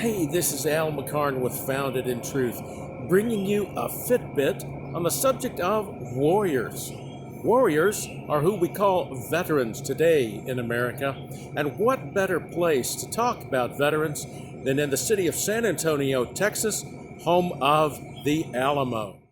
Hey, this is Al McCarn with Founded in Truth, bringing you a Fitbit on the subject of warriors. Warriors are who we call veterans today in America, and what better place to talk about veterans than in the city of San Antonio, Texas, home of the Alamo.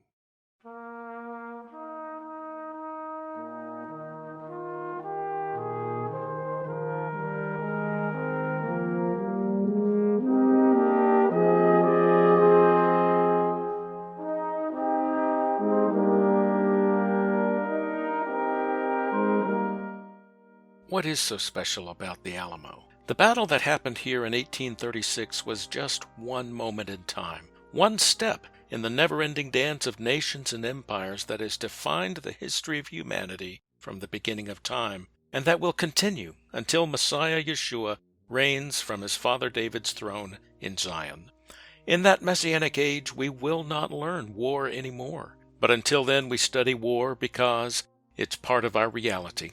What is so special about the Alamo? The battle that happened here in 1836 was just one moment in time, one step in the never-ending dance of nations and empires that has defined the history of humanity from the beginning of time, and that will continue until Messiah Yeshua reigns from his father David's throne in Zion. In that Messianic age, we will not learn war anymore, but until then we study war because it's part of our reality.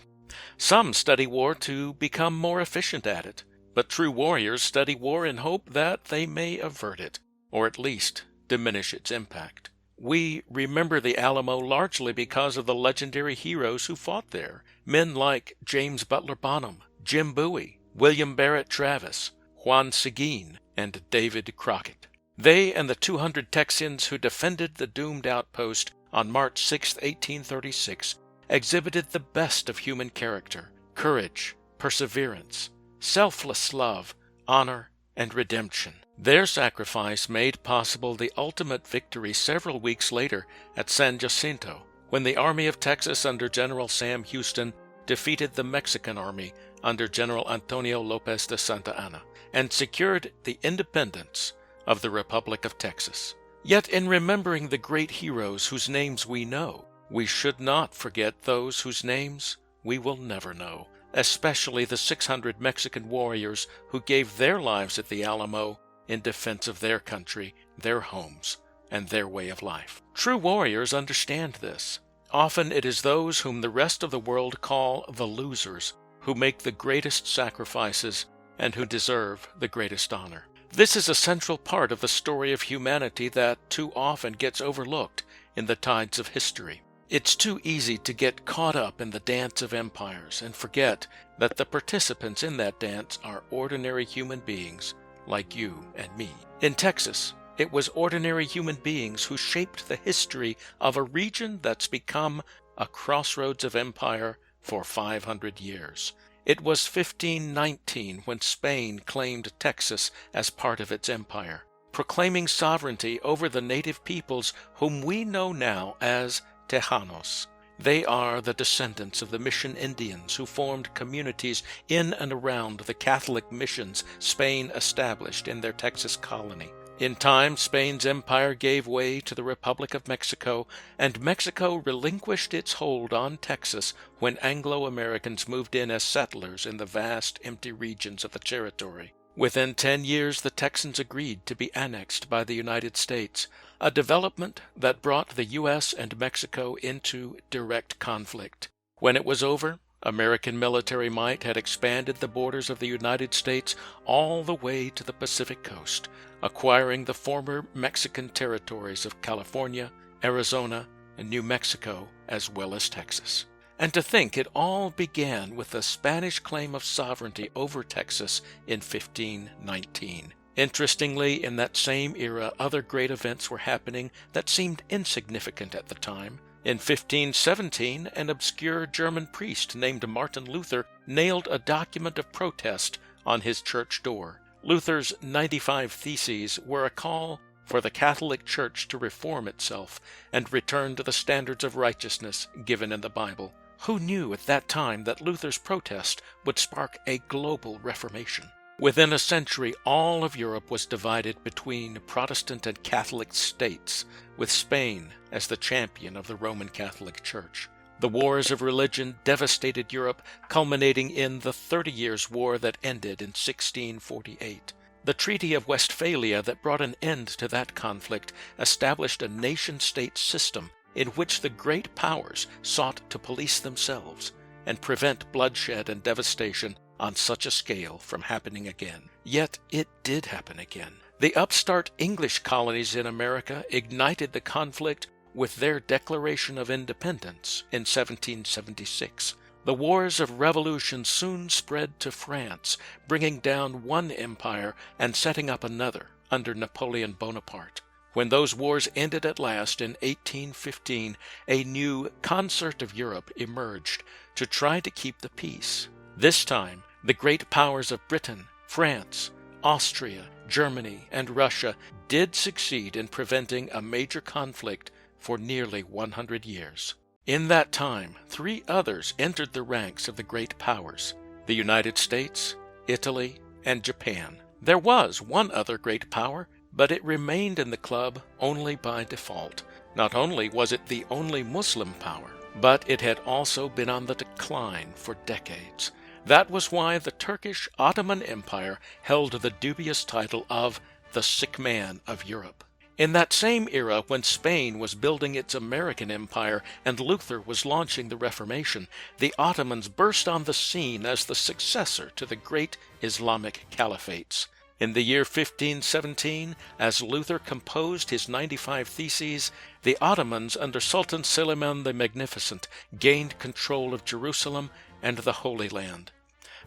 Some study war to become more efficient at it, but true warriors study war in hope that they may avert it, or at least diminish its impact. We remember the Alamo largely because of the legendary heroes who fought there, men like James Butler Bonham, Jim Bowie, William Barrett Travis, Juan Seguin, and David Crockett. They and the 200 Texans who defended the doomed outpost on March 6, 1836, exhibited the best of human character, courage, perseverance, selfless love, honor, and redemption. Their sacrifice made possible the ultimate victory several weeks later at San Jacinto, when the Army of Texas under General Sam Houston defeated the Mexican Army under General Antonio Lopez de Santa Anna and secured the independence of the Republic of Texas. Yet in remembering the great heroes whose names we know, we should not forget those whose names we will never know, especially the 600 Mexican warriors who gave their lives at the Alamo in defense of their country, their homes, and their way of life. True warriors understand this. Often it is those whom the rest of the world call the losers who make the greatest sacrifices and who deserve the greatest honor. This is a central part of the story of humanity that too often gets overlooked in the tides of history. It's too easy to get caught up in the dance of empires and forget that the participants in that dance are ordinary human beings like you and me. In Texas, it was ordinary human beings who shaped the history of a region that's become a crossroads of empire for 500 years. It was 1519 when Spain claimed Texas as part of its empire, proclaiming sovereignty over the native peoples whom we know now as Tejanos. They are the descendants of the Mission Indians who formed communities in and around the Catholic missions Spain established in their Texas colony. In time, Spain's empire gave way to the Republic of Mexico, and Mexico relinquished its hold on Texas when Anglo-Americans moved in as settlers in the vast, empty regions of the territory. Within 10 years, the Texans agreed to be annexed by the United States, a development that brought the U.S. and Mexico into direct conflict. When it was over, American military might had expanded the borders of the United States all the way to the Pacific coast, acquiring the former Mexican territories of California, Arizona, and New Mexico, as well as Texas. And to think it all began with the Spanish claim of sovereignty over Texas in 1519. Interestingly, in that same era, other great events were happening that seemed insignificant at the time. In 1517, an obscure German priest named Martin Luther nailed a document of protest on his church door. Luther's 95 Theses were a call for the Catholic Church to reform itself and return to the standards of righteousness given in the Bible. Who knew at that time that Luther's protest would spark a global reformation? Within a century, all of Europe was divided between Protestant and Catholic states, with Spain as the champion of the Roman Catholic Church. The wars of religion devastated Europe, culminating in the 30 Years' War that ended in 1648. The Treaty of Westphalia that brought an end to that conflict established a nation-state system in which the great powers sought to police themselves and prevent bloodshed and devastation on such a scale from happening again. Yet it did happen again. The upstart English colonies in America ignited the conflict with their Declaration of Independence in 1776. The wars of revolution soon spread to France, bringing down one empire and setting up another under Napoleon Bonaparte. When those wars ended at last in 1815, a new concert of Europe emerged to try to keep the peace. This time, the great powers of Britain, France, Austria, Germany, and Russia did succeed in preventing a major conflict for nearly 100 years. In that time, 3 others entered the ranks of the great powers: the United States, Italy, and Japan. There was one other great power, but it remained in the club only by default. Not only was it the only Muslim power, but it had also been on the decline for decades. That was why the Turkish Ottoman Empire held the dubious title of the sick man of Europe. In that same era, when Spain was building its American empire and Luther was launching the Reformation, the Ottomans burst on the scene as the successor to the great Islamic caliphates. In the year 1517, as Luther composed his 95 Theses, the Ottomans under Sultan Suleiman the Magnificent gained control of Jerusalem and the Holy Land.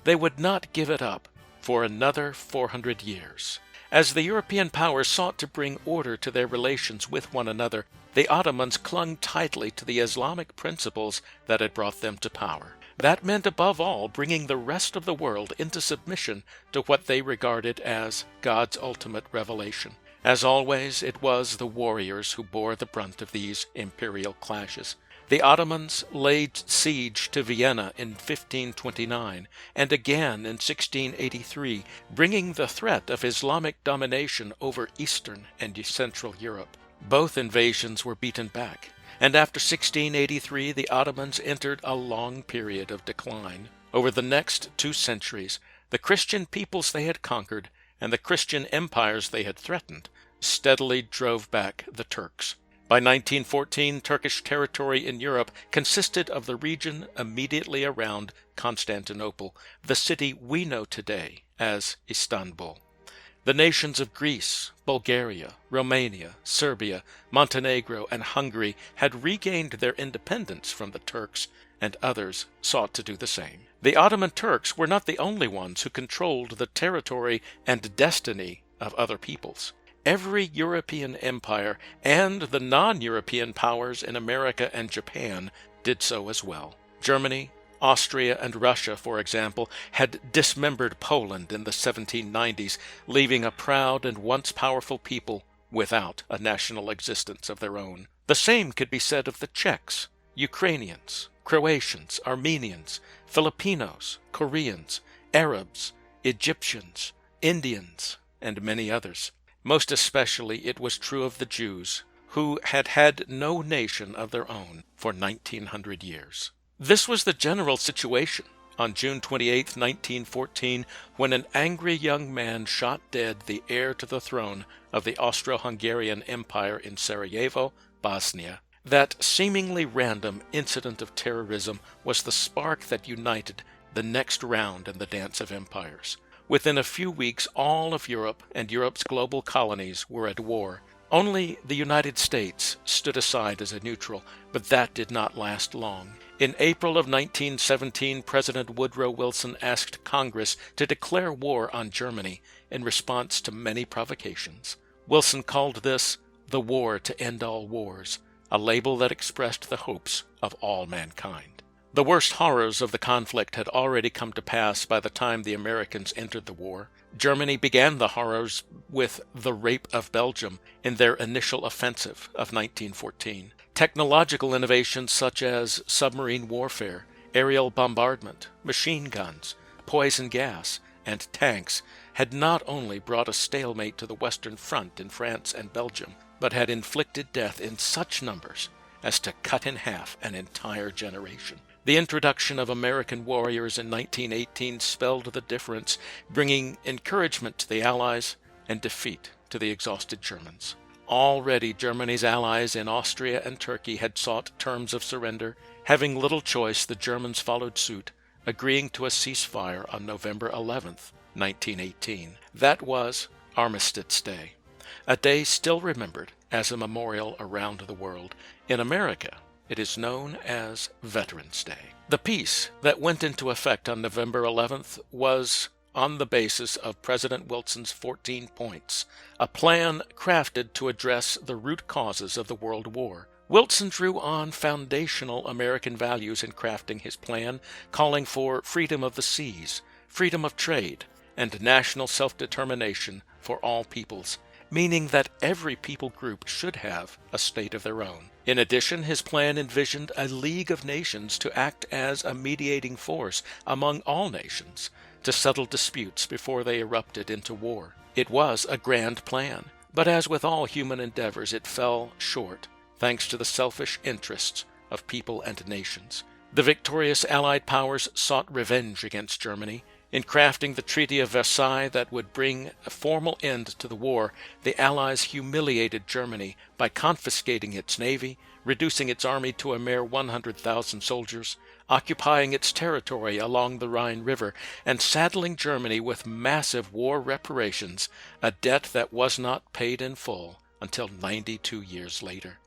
They would not give it up for another 400 years. As the European powers sought to bring order to their relations with one another, the Ottomans clung tightly to the Islamic principles that had brought them to power. That meant above all bringing the rest of the world into submission to what they regarded as God's ultimate revelation. As always, it was the warriors who bore the brunt of these imperial clashes. The Ottomans laid siege to Vienna in 1529 and again in 1683, bringing the threat of Islamic domination over Eastern and Central Europe. Both invasions were beaten back, and after 1683 the Ottomans entered a long period of decline. Over the next 2 centuries, the Christian peoples they had conquered and the Christian empires they had threatened steadily drove back the Turks. By 1914, Turkish territory in Europe consisted of the region immediately around Constantinople, the city we know today as Istanbul. The nations of Greece, Bulgaria, Romania, Serbia, Montenegro, and Hungary had regained their independence from the Turks, and others sought to do the same. The Ottoman Turks were not the only ones who controlled the territory and destiny of other peoples. Every European empire and the non-European powers in America and Japan did so as well. Germany, Austria, and Russia, for example, had dismembered Poland in the 1790s, leaving a proud and once powerful people without a national existence of their own. The same could be said of the Czechs, Ukrainians, Croatians, Armenians, Filipinos, Koreans, Arabs, Egyptians, Indians, and many others. Most especially it was true of the Jews, who had had no nation of their own for 1900 years. This was the general situation on June 28, 1914, when an angry young man shot dead the heir to the throne of the Austro-Hungarian Empire in Sarajevo, Bosnia. That seemingly random incident of terrorism was the spark that united the next round in the dance of empires. Within a few weeks, all of Europe and Europe's global colonies were at war. Only the United States stood aside as a neutral, but that did not last long. In April of 1917, President Woodrow Wilson asked Congress to declare war on Germany in response to many provocations. Wilson called this the war to end all wars, a label that expressed the hopes of all mankind. The worst horrors of the conflict had already come to pass by the time the Americans entered the war. Germany began the horrors with the rape of Belgium in their initial offensive of 1914. Technological innovations such as submarine warfare, aerial bombardment, machine guns, poison gas, and tanks had not only brought a stalemate to the Western Front in France and Belgium, but had inflicted death in such numbers as to cut in half an entire generation. The introduction of American warriors in 1918 spelled the difference, bringing encouragement to the Allies and defeat to the exhausted Germans. Already Germany's allies in Austria and Turkey had sought terms of surrender. Having little choice, the Germans followed suit, agreeing to a ceasefire on November 11th, 1918. That was Armistice Day, a day still remembered as a memorial around the world. In America, it is known as Veterans Day. The peace that went into effect on November 11th was on the basis of President Wilson's 14 points, a plan crafted to address the root causes of the World War. Wilson drew on foundational American values in crafting his plan, calling for freedom of the seas, freedom of trade, and national self-determination for all peoples, meaning that every people group should have a state of their own. In addition, his plan envisioned a League of Nations to act as a mediating force among all nations to settle disputes before they erupted into war. It was a grand plan, but as with all human endeavors, it fell short, thanks to the selfish interests of people and nations. The victorious Allied powers sought revenge against Germany. In crafting the Treaty of Versailles that would bring a formal end to the war, the Allies humiliated Germany by confiscating its navy, reducing its army to a mere 100,000 soldiers, occupying its territory along the Rhine River, and saddling Germany with massive war reparations, a debt that was not paid in full until 92 years later.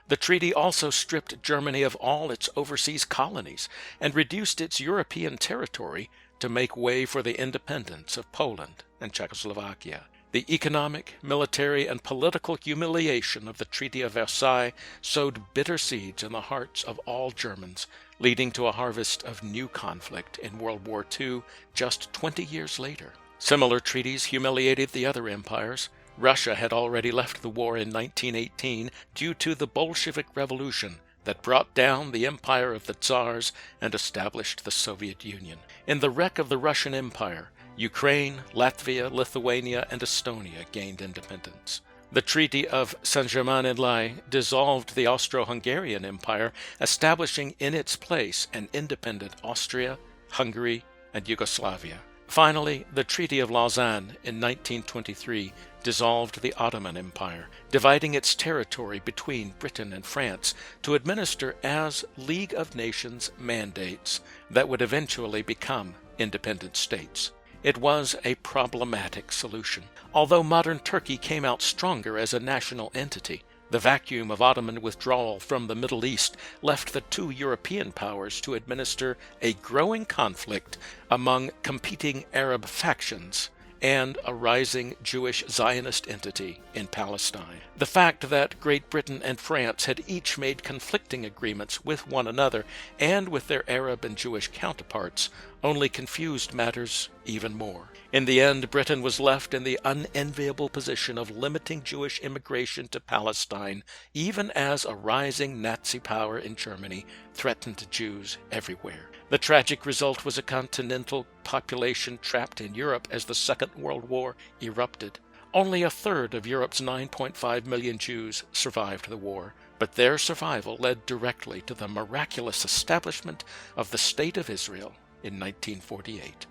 The treaty also stripped Germany of all its overseas colonies and reduced its European territory to make way for the independence of Poland and Czechoslovakia. The economic, military, and political humiliation of the Treaty of Versailles sowed bitter seeds in the hearts of all Germans, leading to a harvest of new conflict in World War II just 20 years later. Similar treaties humiliated the other empires. Russia had already left the war in 1918 due to the Bolshevik Revolution that brought down the empire of the Tsars and established the Soviet Union. In the wreck of the Russian Empire, Ukraine, Latvia, Lithuania, and Estonia gained independence. The Treaty of Saint-Germain-en-Laye dissolved the Austro-Hungarian Empire, establishing in its place an independent Austria, Hungary, and Yugoslavia. Finally, the Treaty of Lausanne in 1923 dissolved the Ottoman Empire, dividing its territory between Britain and France to administer as League of Nations mandates that would eventually become independent states. It was a problematic solution. Although modern Turkey came out stronger as a national entity, the vacuum of Ottoman withdrawal from the Middle East left the two European powers to administer a growing conflict among competing Arab factions and a rising Jewish Zionist entity in Palestine. The fact that Great Britain and France had each made conflicting agreements with one another and with their Arab and Jewish counterparts only confused matters even more. In the end, Britain was left in the unenviable position of limiting Jewish immigration to Palestine, even as a rising Nazi power in Germany threatened Jews everywhere. The tragic result was a continental population trapped in Europe as the Second World War erupted. Only a third of Europe's 9.5 million Jews survived the war, but their survival led directly to the miraculous establishment of the State of Israel in 1948.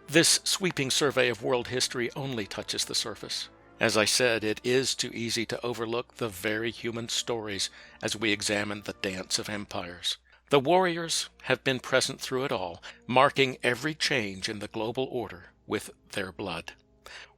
This sweeping survey of world history only touches the surface. As I said, it is too easy to overlook the very human stories as we examine the dance of empires. The warriors have been present through it all, marking every change in the global order with their blood.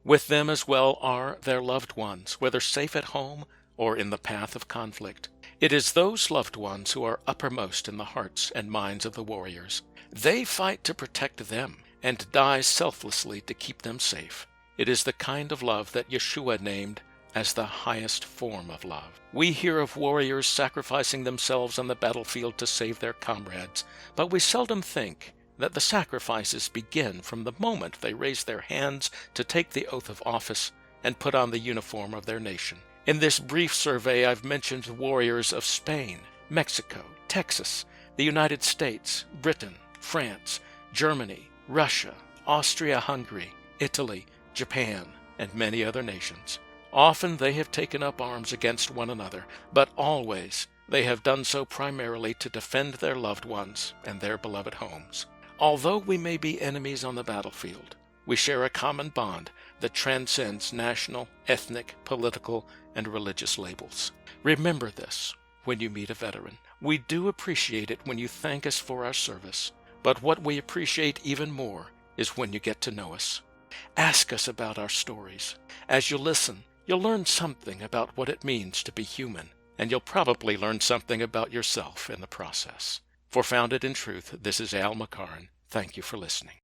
With them as well are their loved ones, whether safe at home or in the path of conflict. It is those loved ones who are uppermost in the hearts and minds of the warriors. They fight to protect them and die selflessly to keep them safe. It is the kind of love that Yeshua named as the highest form of love. We hear of warriors sacrificing themselves on the battlefield to save their comrades, but we seldom think that the sacrifices begin from the moment they raise their hands to take the oath of office and put on the uniform of their nation. In this brief survey, I've mentioned warriors of Spain, Mexico, Texas, the United States, Britain, France, Germany, Russia, Austria-Hungary, Italy, Japan, and many other nations. Often they have taken up arms against one another, but always they have done so primarily to defend their loved ones and their beloved homes. Although we may be enemies on the battlefield, we share a common bond that transcends national, ethnic, political, and religious labels. Remember this when you meet a veteran. We do appreciate it when you thank us for our service. But what we appreciate even more is when you get to know us. Ask us about our stories. As you listen, you'll learn something about what it means to be human, and you'll probably learn something about yourself in the process. For Founded in Truth, this is Al McCarn. Thank you for listening.